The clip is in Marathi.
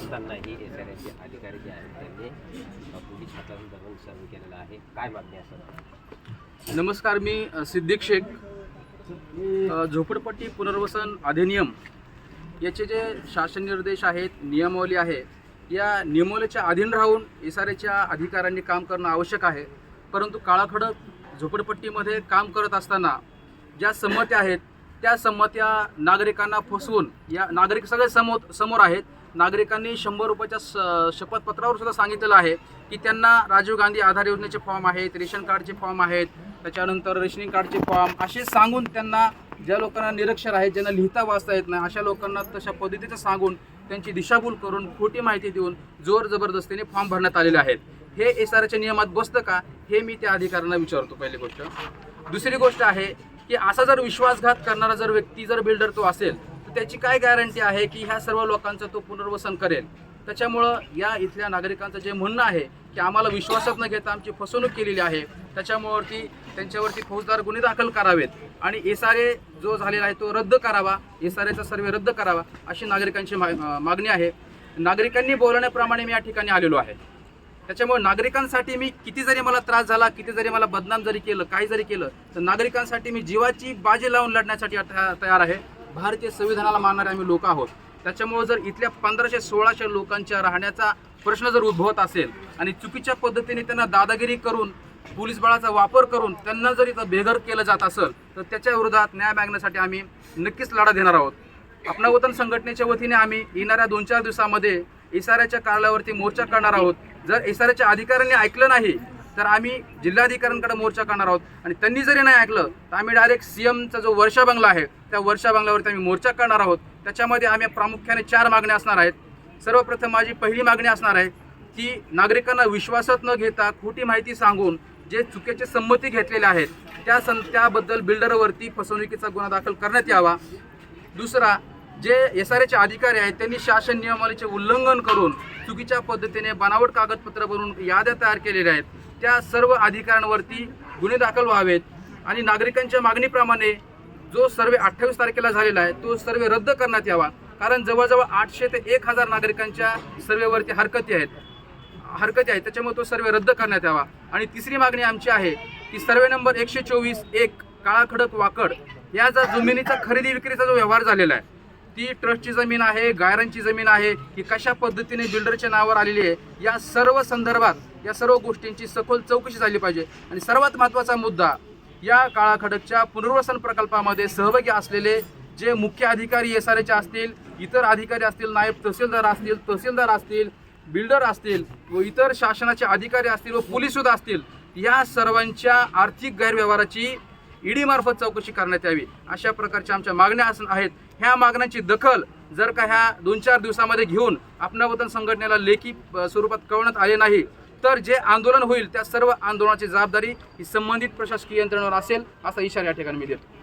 असतानाही एसआरएचे अधिकारी जे आहेत त्यांनी पोलीस हातातून दंगल सहन केलेला आहे. काय मागणी असेल? नमस्कार, मी सिद्दीक शेख. झोपडपट्टी पुनर्वसन अधिनियम याचे जे शासन निर्देश आहेत, नियमावली आहे, या नियमावलीच्या अधीन राहून एसआरएच्या अधिकाऱ्यांनी काम करणं आवश्यक आहे. परंतु काळाखडक झोपडपट्टीमध्ये काम करत असताना ज्या संमत्या आहेत त्या संमत्या नागरिकांना फसवून, या नागरिक सगळे समोर आहेत. नागरिकांनी 100 रुपयाच्या शपथपत्रावर सुद्धा सांगितलेलं आहे की त्यांना राजीव गांधी आधार योजनेचे फॉर्म आहेत, रेशन कार्डचे फॉर्म आहेत, त्याच्यानंतर रेशनिंग कार्डचे फॉर्म असे सांगून त्यांना, ज्या लोकांना निरक्षर आहेत, ज्यांना लिहिता वाचता येत नाही, अशा लोकांना तशा पद्धतीचं सांगून त्यांची दिशाभूल करून खोटी माहिती देऊन जोर जबरदस्तीने फॉर्म भरण्यात आलेले आहेत. हे एसआरएच्या नियमात बसतं का, हे मी त्या अधिकाऱ्यांना विचारतो. पहिली गोष्ट. दुसरी गोष्ट आहे की असा जर विश्वासघात करणारा जर व्यक्ती, जर बिल्डर तो असेल, तर त्याची काय गॅरंटी आहे की ह्या सर्व लोकांचं तो पुनर्वसन करेल? त्याच्यामुळं या इथल्या नागरिकांचं जे म्हणणं आहे की आम्हाला विश्वासात न घेता आमची फसवणूक केलेली आहे, त्याच्यामुळेवरती त्यांच्यावरती फौजदार गुन्हे दाखल करावेत आणि एसआरए जो झालेला आहे तो रद्द करावा, एसआरएचा सर्वे रद्द करावा, अशी नागरिकांची मागणी आहे. नागरिकांनी बोलण्याप्रमाणे मी या ठिकाणी आलेलो आहे. त्याच्यामुळे नागरिकांसाठी मी किती जरी मला त्रास झाला, किती जरी मला बदनाम जरी केलं, काही जरी केलं, तर नागरिकांसाठी मी जीवाची बाजी लावून लढण्यासाठी तयार आहे. भारतीय संविधानाला मानणारे आम्ही लोक आहोत. त्याच्यामुळे जर इथल्या 1500-1600 लोकांच्या राहण्याचा प्रश्न जर उद्भवत असेल आणि चुकीच्या पद्धतीने त्यांना दादागिरी करून, पोलीस बळाचा वापर करून त्यांना जर इथं बेघर केलं जात असेल, तर त्याच्या विरोधात न्याय मागण्यासाठी आम्ही नक्कीच लढा देणार आहोत. अपना वतन संघटनेच्या वतीने आम्ही येणाऱ्या 2-4 दिवसामध्ये एसआरएच्या कार्यालयावरती मोर्चा करणार आहोत. जर एसआरएच्या अधिकाऱ्यांनी ऐकलं नाही तर आम्ही जिल्हाधिकाऱ्यांकडे मोर्चा करणार आहोत आणि त्यांनी जरी नाही ऐकलं तर आम्ही डायरेक्ट सीएमचा जो वर्षा बंगला आहे त्या वर्षा बंगल्यावरती आम्ही मोर्चा करणार आहोत. त्याच्यामध्ये आम्ही प्रामुख्याने 4 मागण्या असणार आहेत. सर्वप्रथम माझी पहिली मागणी असणार आहे की नागरिकांना विश्वासात न घेता खोटी माहिती सांगून जे चुकीचे संमती घेतलेले आहेत त्याबद्दल बिल्डरवरती फसवणुकीचा गुन्हा दाखल करण्यात यावा. दुसरा, जे एसआरएचे अधिकारी आहेत त्यांनी शासन नियमावलीचे उल्लंघन करून चुकीच्या पद्धतीने बनावट कागदपत्र बनवून याद्या तयार केलेल्या आहेत, त्या सर्व अधिकाऱ्यांवरती गुन्हे दाखल व्हावेत आणि नागरिकांच्या मागणीप्रमाणे जो सर्वे 28 तारखेला झालेला आहे तो सर्वे रद्द करण्यात यावा. कारण जवळजवळ 800 ते 1000 नागरिकांच्या सर्वेवरती हरकती आहेत. त्याच्यामुळे तो सर्वे रद्द करण्यात यावा. आणि तिसरी मागणी आमची आहे की सर्वे नंबर 124-1 काळाखडक वाकड या ज्या जमिनीचा खरेदी विक्रीचा जो व्यवहार झालेला आहे, ती ट्रस्टची जमीन आहे, गायरांची जमीन आहे, की कशा पद्धतीने बिल्डरच्या नावावर आलेली आहे, या सर्व संदर्भात या सर्व गोष्टींची सखोल चौकशी झाली पाहिजे. आणि सर्वात महत्त्वाचा मुद्दा, या काळाखडकच्या पुनर्वसन प्रकल्पामध्ये सहभागी असलेले जे मुख्य अधिकारी एसआरएचे असतील, इतर अधिकारी असतील, नायब तहसीलदार असतील, बिल्डर असतील व इतर शासनाचे अधिकारी असतील व पोलीस सुद्धा असतील, या सर्वांच्या आर्थिक गैरव्यवहाराची ईडीमार्फत चौकशी करण्यात यावी. अशा प्रकारच्या आमच्या मागण्या आहेत. ह्या मागण्यांची दखल जर का ह्या 2-4 दिवसामध्ये घेऊन अपना वतन संघटनेला लेखी स्वरूपात कळवण्यात आले नाही तर जे आंदोलन होईल त्या सर्व आंदोलनाची जबाबदारी ही संबंधित प्रशासकीय यंत्रणेवर असेल, असा इशारा या ठिकाणी मी देतो.